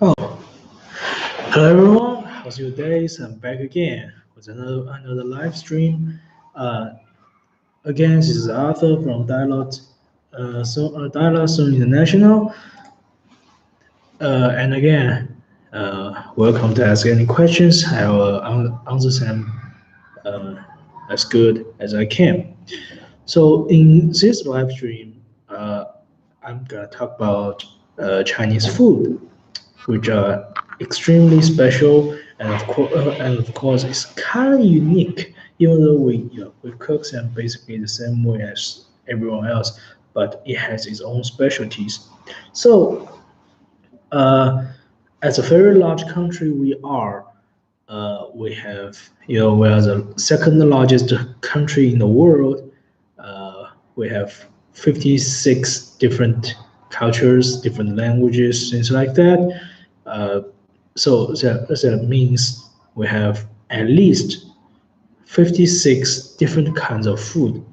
Oh, hello everyone. How's your days? I'm back again with another live stream. Uh, Again, this is Arthur from Dialogue Soon International. And again, welcome to ask any questions. I will answer them uh, as good as I can. So in this live stream, I'm gonna talk about Chinese food, which are extremely special and of course it's kind of unique even though we cook them basically the same way as everyone else, but it has its own specialties. So uh, as a very large country we have, we are the second largest country in the world. We have 56 different cultures, different languages, things like that. Uh, so that means we have at least 56 different kinds of food,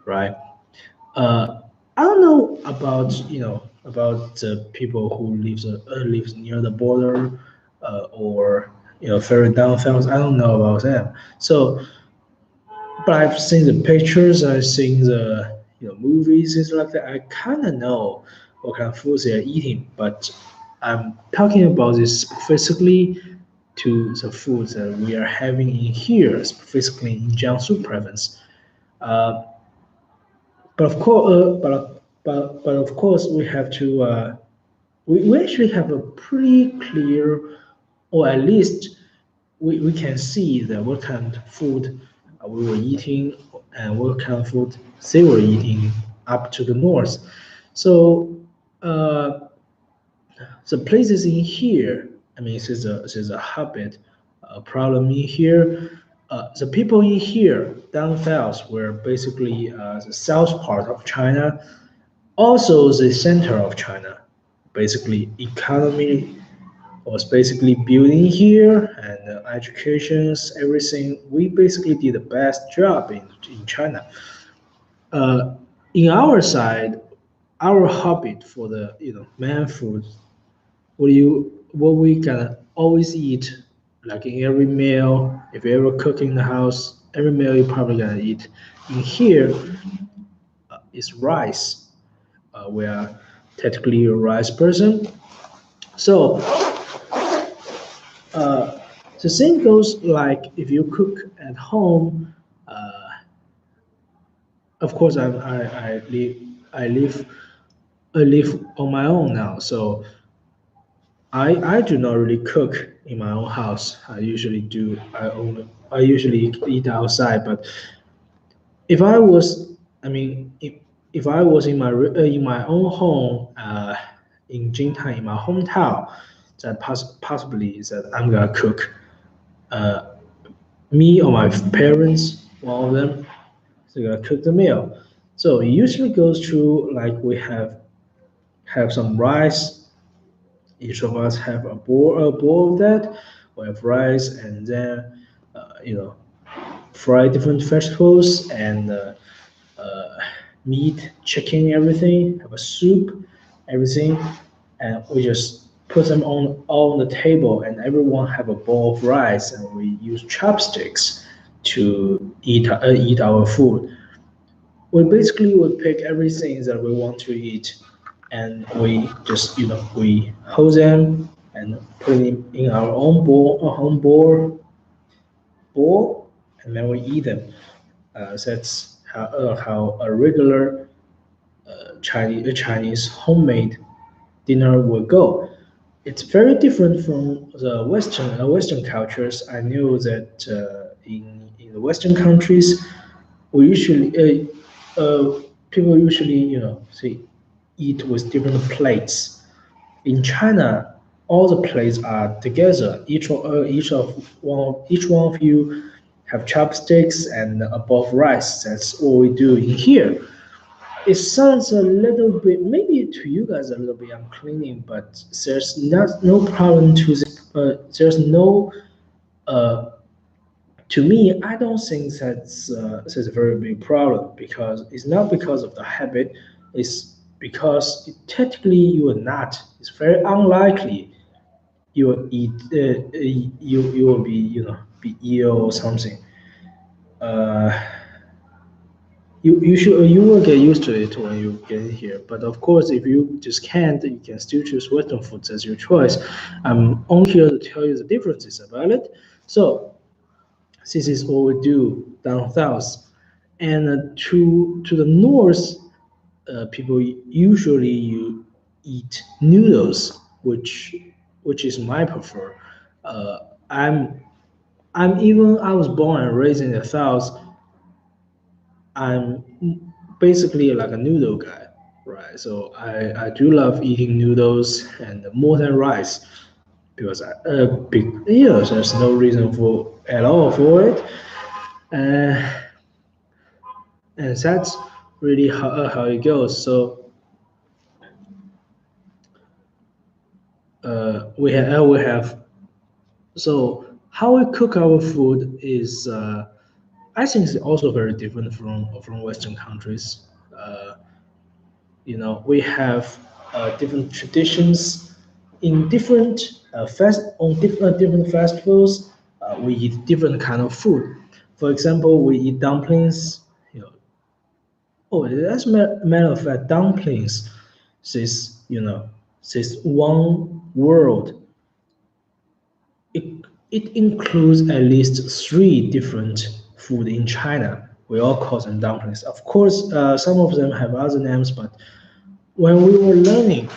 right? I don't know about about the people who lives near the border, or further down south. I don't know about them. So, but I've seen the pictures. I've seen the movies, things like that. I kind of know what kind of foods they're eating, but I'm talking about this specifically to the foods that we are having in here, specifically in Jiangsu province. Uh, but of course, but of course, we have to. We actually have a pretty clear, or at least we can see that what kind of food we were eating and what kind of food they were eating up to the north. So uh, the places in here, I mean, this is a habit problem in here. The people in here down south were basically the south part of China, also the center of China. Basically, economy was basically building here, and educations, everything. We basically did the best job in China. Uh, in our side, our habit for the man food, what we can always eat, like in every meal. If you ever cook in the house, every meal you probably gonna eat. In here is rice. We are technically a rice person. So uh, the same goes like if you cook at home. Uh, of course, I live on my own now, so I do not really cook in my own house. I usually eat outside. But if I was, I mean, if I was in my own home, in Jingtan, in my hometown, that possibly is that I'm gonna cook. Uh, Me or my parents, one of them, is gonna cook the meal. So it usually goes through like we have some rice. Each of us have a bowl of that. We have rice, and then fry different vegetables and uh, meat, chicken, everything. Have a soup, everything, and we just put them on all on the table, and everyone have a bowl of rice, and we use chopsticks to eat our food. We basically would pick everything that we want to eat, and we just we hold them and put it in our own bowl, and then we eat them. That's how a regular Chinese homemade dinner will go. It's very different from the Western cultures. I know that in the Western countries, we usually people usually say eat with different plates. In China, all the plates are together. Each one of you have chopsticks and a bowl of rice. That's all we do in here. It sounds a little bit, maybe to you guys a little bit uncleaning, but there's not no problem to this. There's no to me, I don't think that's a very big problem, because it's not because of the habit. It's because technically you are not. It's very unlikely you will eat you will be be ill or something. Uh, you will get used to it when you get here. But of course, if you just can't, you can still choose Western foods as your choice. I'm only here to tell you the differences about it. So this is what we do down south, and to the north, people usually you eat noodles, which is my prefer. Uh, I'm I was born and raised in the south. I'm basically like a noodle guy, right? So I do love eating noodles and more than rice because there's no reason for at all for it, uh, and that's really how it goes. So we have so how we cook our food is I think it's also very different from Western countries. Uh, we have different traditions in different different festivals. We eat different kind of food. For example, we eat dumplings. Oh, as a matter of fact, dumplings is this one world. It, it includes at least three different food in China. We all call them dumplings. Of course, some of them have other names, but when we were learning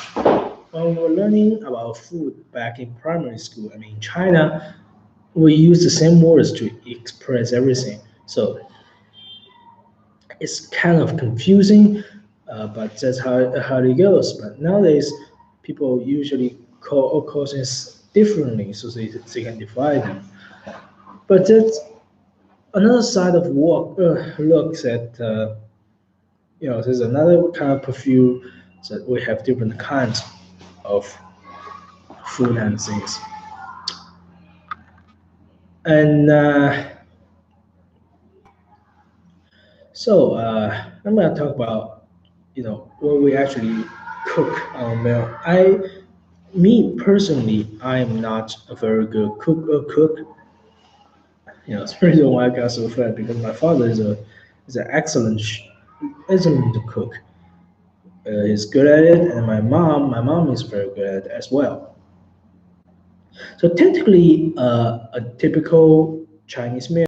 when we were learning about food back in primary school, I mean, in China, we use the same words to express everything. So it's kind of confusing, but that's how it goes. But nowadays, people usually call things differently so they can divide them. But that's another side of work looks at, there's another kind of perfume that we have different kinds of food and things. And I'm gonna talk about what we actually cook our meal. Me personally, I am not a very good cook. It's the reason why I got so fat because my father is an excellent cook. He's good at it, and my mom is very good at it as well. So technically, a typical Chinese meal